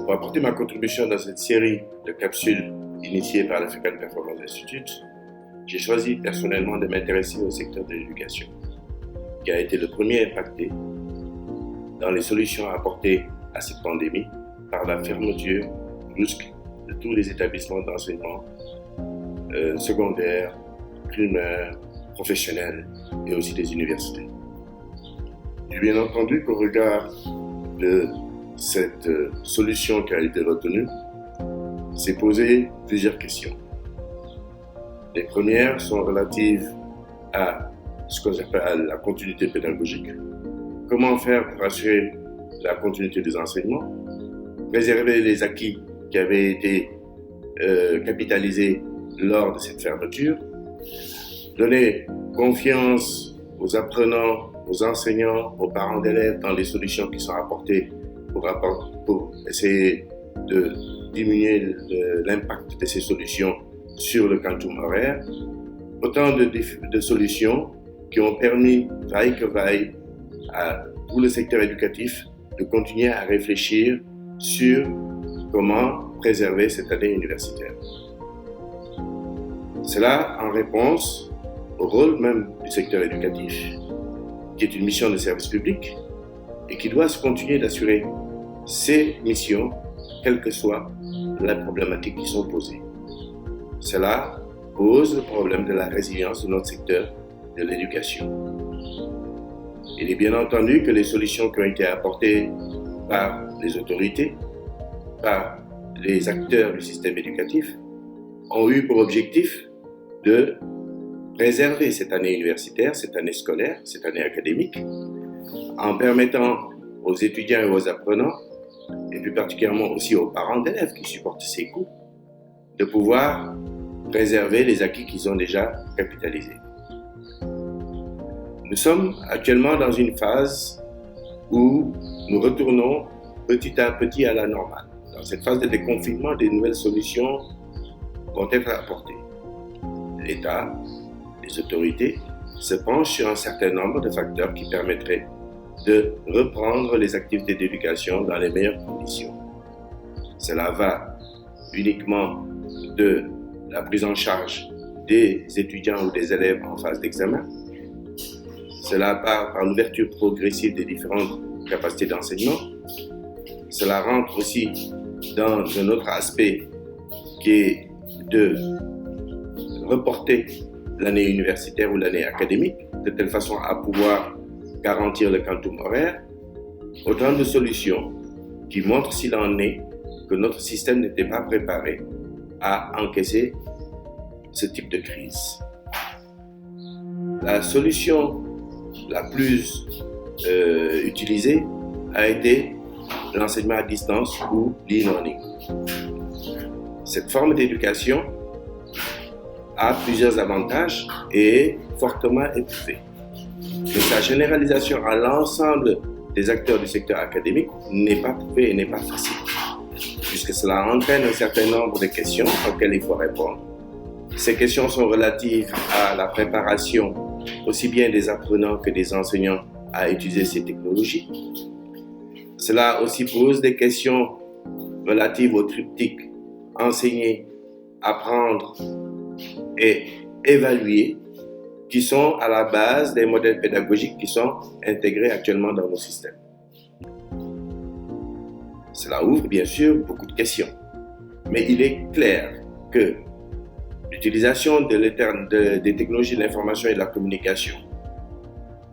Pour apporter ma contribution dans cette série de capsules initiées par l'African Performance Institute, j'ai choisi personnellement de m'intéresser au secteur de l'éducation, qui a été le premier impacté dans les solutions apportées à cette pandémie par la fermeture brusque de tous les établissements d'enseignement secondaires, primaires, professionnels et aussi des universités. Et bien entendu qu'au regard de cette solution qui a été retenue, s'est posé plusieurs questions. Les premières sont relatives à ce que j'appelle la continuité pédagogique. Comment faire pour assurer la continuité des enseignements, préserver les acquis qui avaient été capitalisés lors de cette fermeture, donner confiance aux apprenants, aux enseignants, aux parents d'élèves dans les solutions qui sont apportées pour essayer de diminuer l'impact de ces solutions sur le quantum horaire. Autant de solutions qui ont permis, vaille que vaille, à tout le secteur éducatif de continuer à réfléchir sur comment préserver cette année universitaire. Cela en réponse au rôle même du secteur éducatif, qui est une mission de service public et qui doit se continuer d'assurer ces missions, quelle que soit la problématique qui sont posées. Cela pose le problème de la résilience de notre secteur de l'éducation. Il est bien entendu que les solutions qui ont été apportées par les autorités, par les acteurs du système éducatif, ont eu pour objectif de préserver cette année universitaire, cette année scolaire, cette année académique, en permettant aux étudiants et aux apprenants, et plus particulièrement aussi aux parents d'élèves qui supportent ces coûts, de pouvoir préserver les acquis qu'ils ont déjà capitalisés. Nous sommes actuellement dans une phase où nous retournons petit à petit à la normale. Dans cette phase de déconfinement, des nouvelles solutions vont être apportées. L'État, les autorités se penchent sur un certain nombre de facteurs qui permettraient de reprendre les activités d'éducation dans les meilleures conditions. Cela va uniquement de la prise en charge des étudiants ou des élèves en phase d'examen. Cela part par l'ouverture progressive des différentes capacités d'enseignement. Cela rentre aussi dans un autre aspect qui est de reporter l'année universitaire ou l'année académique, de telle façon à pouvoir garantir le quantum horaire. Autant de solutions qui montrent s'il en est que notre système n'était pas préparé à encaisser ce type de crise. La solution la plus utilisée a été l'enseignement à distance ou l'e-learning. Cette forme d'éducation a plusieurs avantages et est fortement éprouvée. Mais sa généralisation à l'ensemble des acteurs du secteur académique n'est pas prouvée et n'est pas facile, puisque cela entraîne un certain nombre de questions auxquelles il faut répondre. Ces questions sont relatives à la préparation aussi bien des apprenants que des enseignants à utiliser ces technologies. Cela aussi pose des questions relatives au triptyque enseigner, apprendre et évaluer, qui sont à la base des modèles pédagogiques qui sont intégrés actuellement dans nos systèmes. Cela ouvre bien sûr beaucoup de questions, mais il est clair que l'utilisation des technologies de l'information et de la communication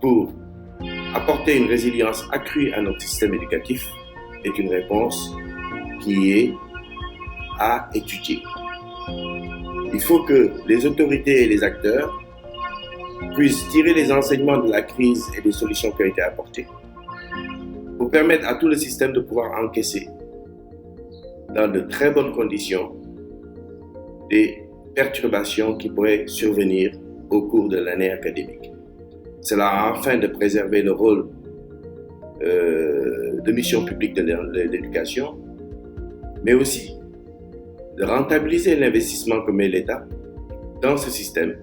pour apporter une résilience accrue à notre système éducatif est une réponse qui est à étudier. Il faut que les autorités et les acteurs puissent tirer les enseignements de la crise et des solutions qui ont été apportées pour permettre à tout le système de pouvoir encaisser dans de très bonnes conditions des perturbations qui pourraient survenir au cours de l'année académique. Cela afin de préserver le rôle de mission publique de l'éducation, mais aussi de rentabiliser l'investissement que met l'État dans ce système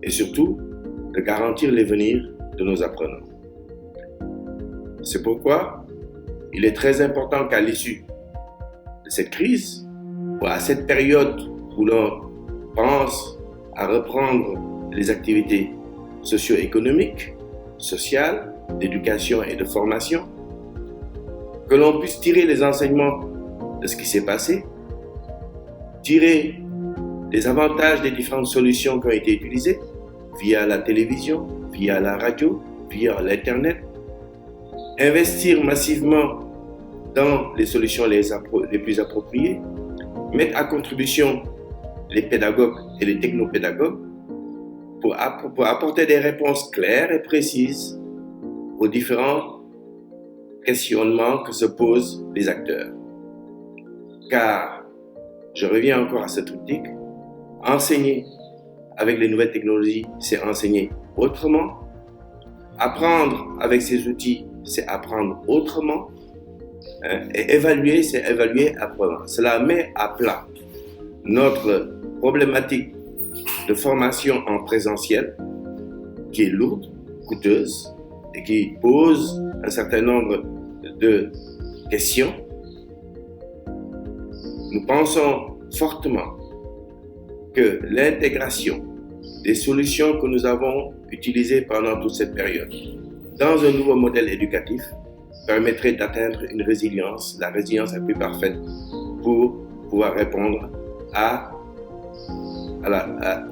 et surtout de garantir l'avenir de nos apprenants. C'est pourquoi il est très important qu'à l'issue cette crise, ou à cette période où l'on pense à reprendre les activités socio-économiques, sociales, d'éducation et de formation, que l'on puisse tirer les enseignements de ce qui s'est passé, tirer les avantages des différentes solutions qui ont été utilisées via la télévision, via la radio, via l'Internet, investir massivement dans les solutions les plus appropriées, mettre à contribution les pédagogues et les technopédagogues pour apporter des réponses claires et précises aux différents questionnements que se posent les acteurs. Car, je reviens encore à ce triptyque, enseigner avec les nouvelles technologies, c'est enseigner autrement. Apprendre avec ces outils, c'est apprendre autrement. Et évaluer, c'est évaluer autrement. Cela met à plat notre problématique de formation en présentiel, qui est lourde, coûteuse, et qui pose un certain nombre de questions. Nous pensons fortement que l'intégration des solutions que nous avons utilisées pendant toute cette période dans un nouveau modèle éducatif permettrait d'atteindre une résilience, la résilience la plus parfaite pour pouvoir répondre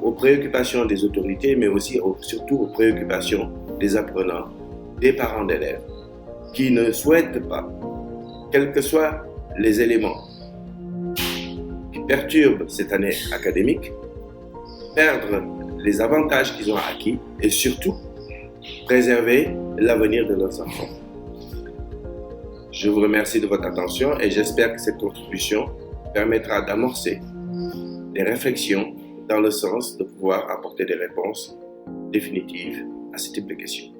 aux préoccupations des autorités, mais aussi surtout aux préoccupations des apprenants, des parents d'élèves, qui ne souhaitent pas, quels que soient les éléments qui perturbent cette année académique, perdre les avantages qu'ils ont acquis et surtout préserver l'avenir de leurs enfants. Je vous remercie de votre attention et j'espère que cette contribution permettra d'amorcer des réflexions dans le sens de pouvoir apporter des réponses définitives à ce type de questions.